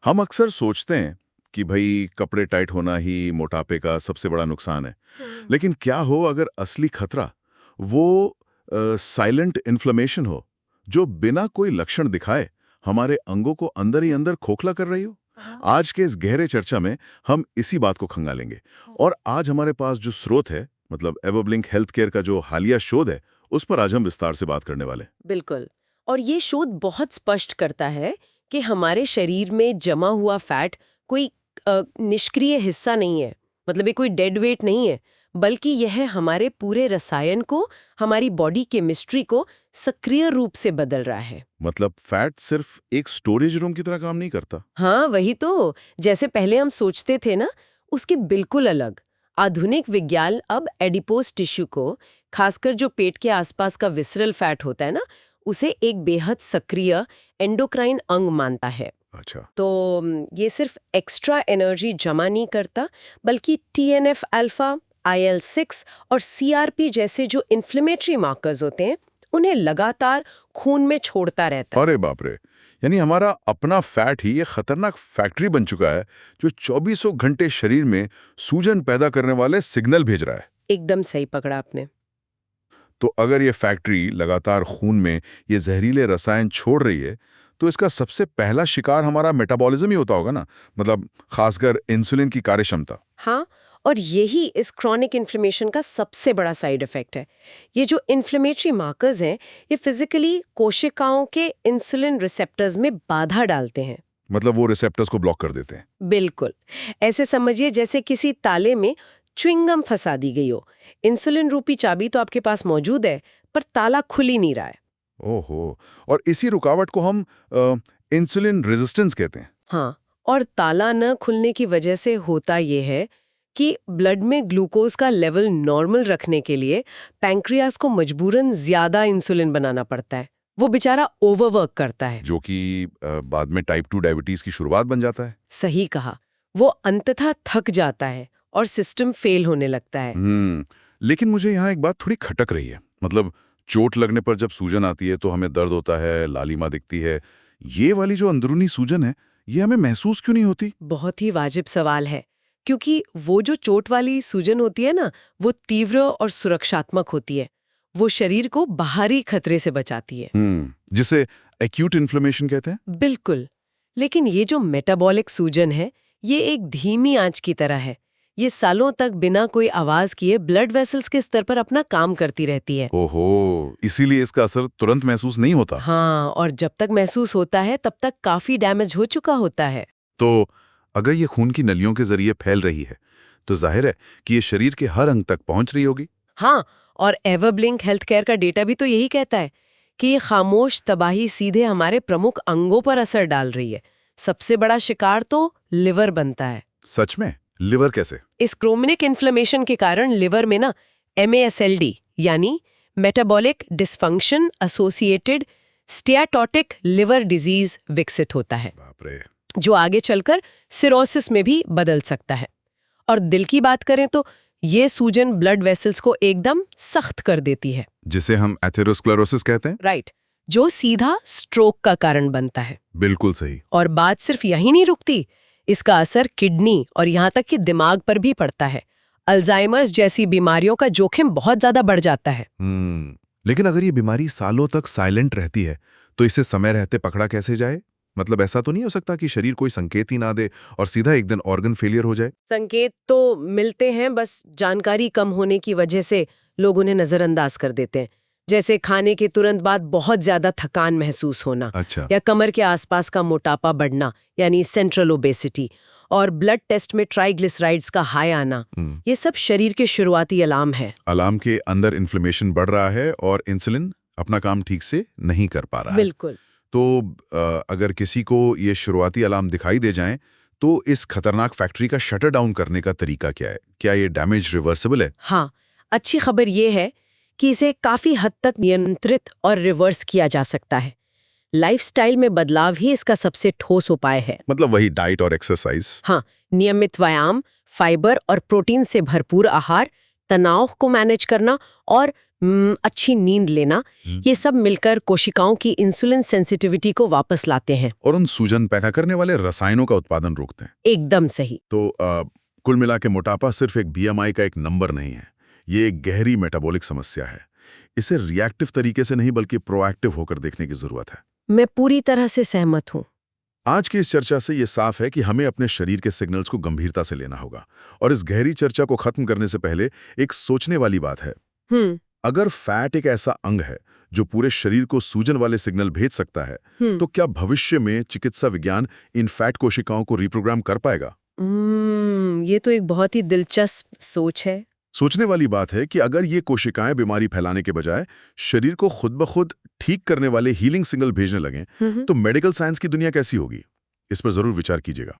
हम अक्सर सोचते हैं कि भाई कपड़े टाइट होना ही मोटापे का सबसे बड़ा नुकसान है। लेकिन क्या हो अगर असली खतरा वो साइलेंट इन्फ्लेमेशन हो, जो बिना कोई लक्षण दिखाए हमारे अंगों को अंदर ही अंदर खोखला कर रही हो। आज के इस गहरे चर्चा में हम इसी बात को खंगालेंगे। और आज हमारे पास जो स्रोत है, मतलब एवरब्लिंक हेल्थ केयर का जो हालिया शोध है, उस पर आज हम विस्तार से बात करने वाले। बिल्कुल। और ये शोध बहुत स्पष्ट करता है कि हमारे शरीर में जमा हुआ फैट कोई निष्क्रिय हिस्सा नहीं है, मतलब ये कोई डेड वेट नहीं है, बल्कि यह हमारे पूरे रसायन को, हमारी बॉडी केमिस्ट्री को सक्रिय रूप से बदल रहा है। मतलब फैट सिर्फ एक स्टोरेज रूम की तरह काम नहीं करता। हाँ, वही तो। जैसे पहले हम सोचते थे ना, उसके बिल्कुल अलग। आधुनिक विज्ञान अब एडिपोज टिश्यू को, खासकर जो पेट के आसपास का विसरल फैट होता है ना, उसे एक बेहद सक्रिय एंडोक्राइन अंग मानता है। अच्छा। तो ये सिर्फ एक्स्ट्रा एनर्जी जमा नहीं करता, बल्कि TNF अल्फा, IL-6 और CRP जैसे जो इन्फ्लेमेटरी मार्कर्स होते हैं, उन्हें लगातार खून में छोड़ता रहता है। अरे बाप रे, यानी हमारा अपना फैट ही ये खतरनाक फैक्ट्री बन चुका है जो 24 घंटे शरीर में सूजन पैदा करने वाले सिग्नल भेज रहा है। एकदम सही पकड़ा आपने। तो अगर ये फैक्ट्री लगातार खून में ये जहरीले रसायन छोड़ रही है, तो इसका सबसे पहला शिकार हमारा मेटाबॉलिज्म ही होता होगा ना, मतलब खासकर इंसुलिन की कार्यक्षमता। हाँ, और यही इस क्रॉनिक इन्फ्लेमेशन का सबसे बड़ा साइड इफेक्ट है। ये जो इन्फ्लेमेटरी मार्कर्स हैं, ये फिजिकली कोशिकाओं के इंसुलिन रिसेप्टर्स में बाधा डालते हैं। मतलब वो रिसेप्टर्स को ब्लॉक कर देते हैं। बिल्कुल। ऐसे समझिए जैसे किसी ताले में च्युइंगम फंसा दी गई हो। इंसुलिन रूपी चाबी तो आपके पास मौजूद है, पर ताला खुल ही नहीं रहा है। ओहो, और इसी रुकावट को हम इंसुलिन रेजिस्टेंस कहते हैं। हाँ, और ताला न खुलने की वजह से होता ये है कि ब्लड में ग्लूकोज का लेवल नॉर्मल रखने के लिए पैंक्रियास को मजबूरन ज्यादा इंसुलिन बनाना पड़ता है। वो बेचारा ओवरवर्क करता है। जो कि बाद में टाइप 2 डायबिटीज की शुरुआत बन जाता है। सही कहा। वो अंततः थक जाता है और सिस्टम फेल होने लगता है। लेकिन मुझे यहाँ एक बात थोड़ी खटक रही है। मतलब चोट लगने पर जब सूजन आती है तो हमें दर्द होता है, लालिमा दिखती है। ये वाली जो अंदरूनी सूजन है, ये हमें महसूस क्यों नहीं होती? बहुत ही वाजिब सवाल है, क्योंकि वो जो चोट वाली सूजन होती है ना, वो तीव्र और सुरक्षात्मक होती है। वो शरीर को बाहरी खतरे से बचाती है। जिसे एक्यूट इन्फ्लेमेशन कहते हैं। बिल्कुल। लेकिन ये जो मेटाबॉलिक सूजन है, ये एक धीमी आंच की तरह है। ये सालों तक बिना कोई आवाज किए ब्लड वेसल्स के स्तर पर अपना काम करती रहती है। ओहो, इसीलिए इसका असर तुरंत महसूस नहीं होता। हाँ, और जब तक महसूस होता है तब तक काफी डैमेज हो चुका होता है। तो अगर ये खून की नलियों के जरिए फैल रही है, तो जाहिर है कि ये शरीर के हर अंग तक पहुंच रही होगी। हाँ, और एवरब्लिंक हेल्थ केयर का डेटा भी तो यही कहता है कि ये खामोश तबाही सीधे हमारे प्रमुख अंगों पर असर डाल रही है। सबसे बड़ा शिकार तो लिवर बनता है। सच में? लिवर कैसे? इस क्रोनिक इन्फ्लेमेशन के कारण लिवर में ना MASLD यानी metabolic dysfunction associated steatotic liver disease विकसित होता है, बाप रे। जो आगे चलकर सिरोसिस में भी बदल सकता है। और दिल की बात करें तो ये सूजन ब्लड वेसल्स को एकदम सख्त कर देती है। जिसे हम एथेरोस्क्लेरोसिस कहते हैं। राइट, जो सीधा स्ट्रोक का कारण बनता है। बिल्कुल सही। और बात सिर्फ यही नहीं रुकती, इसका असर किडनी और यहाँ तक कि दिमाग पर भी पड़ता है। अल्जाइमर्स जैसी बीमारियों का जोखिम बहुत ज्यादा बढ़ जाता है। लेकिन अगर ये बीमारी सालों तक साइलेंट रहती है, तो इसे समय रहते पकड़ा कैसे जाए? मतलब ऐसा तो नहीं हो सकता कि शरीर कोई संकेत ही ना दे और सीधा एक दिन ऑर्गन फेलियर हो जाए? संकेत तो मिलते हैं, बस जानकारी कम होने की वजह से लोग उन्हें नजरअंदाज कर देते हैं। जैसे खाने के तुरंत बाद बहुत ज्यादा थकान महसूस होना, अच्छा। या कमर के आसपास का मोटापा बढ़ना यानी सेंट्रल ओबेसिटी, और ब्लड टेस्ट में ट्राइग्लिसराइड्स का हाई आना। ये सब शरीर के शुरुआती अलार्म है। अलार्म के अंदर इन्फ्लेमेशन बढ़ रहा है और इंसुलिन अपना काम ठीक से नहीं कर पा रहा है। बिल्कुल। तो अगर किसी को ये शुरुआती अलार्म दिखाई दे जाएं, तो इस खतरनाक फैक्ट्री का शटर डाउन करने का तरीका क्या है? क्या ये डैमेज रिवर्सिबल है? हाँ, अच्छी खबर ये है कि इसे काफी हद तक नियंत्रित और रिवर्स किया जा सकता है। लाइफस्टाइल में बदलाव ही इसका सबसे ठोस उपाय है। मतलब वही डाइट और एक्सरसाइज। हाँ, नियमित व्यायाम, फाइबर और प्रोटीन से भरपूर आहार, तनाव को मैनेज करना और अच्छी नींद लेना, ये सब मिलकर कोशिकाओं की इंसुलिन सेंसिटिविटी को वापस लाते हैं। और उन सूजन पैदा करने वाले रसायनों का उत्पादन रोकते हैं। एकदम सही। तो कुल मिला के मोटापा सिर्फ एक बीएमआई का एक नंबर नहीं है, ये एक गहरी मेटाबॉलिक समस्या है। इसे रिएक्टिव तरीके से नहीं बल्कि प्रोएक्टिव होकर देखने की जरूरत है। मैं पूरी तरह से सहमत हूँ। आज की इस चर्चा से ये साफ है कि हमें अपने शरीर के सिग्नल्स को गंभीरता से लेना होगा। और इस गहरी चर्चा को खत्म करने से पहले एक सोचने वाली बात है। अगर फैट एक ऐसा अंग है जो पूरे शरीर को सूजन वाले सिग्नल भेज सकता है, तो क्या भविष्य में चिकित्सा विज्ञान इन फैट कोशिकाओं को रिप्रोग्राम कर पाएगा? ये तो एक बहुत ही दिलचस्प सोच है। सोचने वाली बात है कि अगर ये कोशिकाएं बीमारी फैलाने के बजाय शरीर को खुद ब खुद ठीक करने वाले हीलिंग सिग्नल भेजने लगें, तो मेडिकल साइंस की दुनिया कैसी होगी? इस पर जरूर विचार कीजिएगा।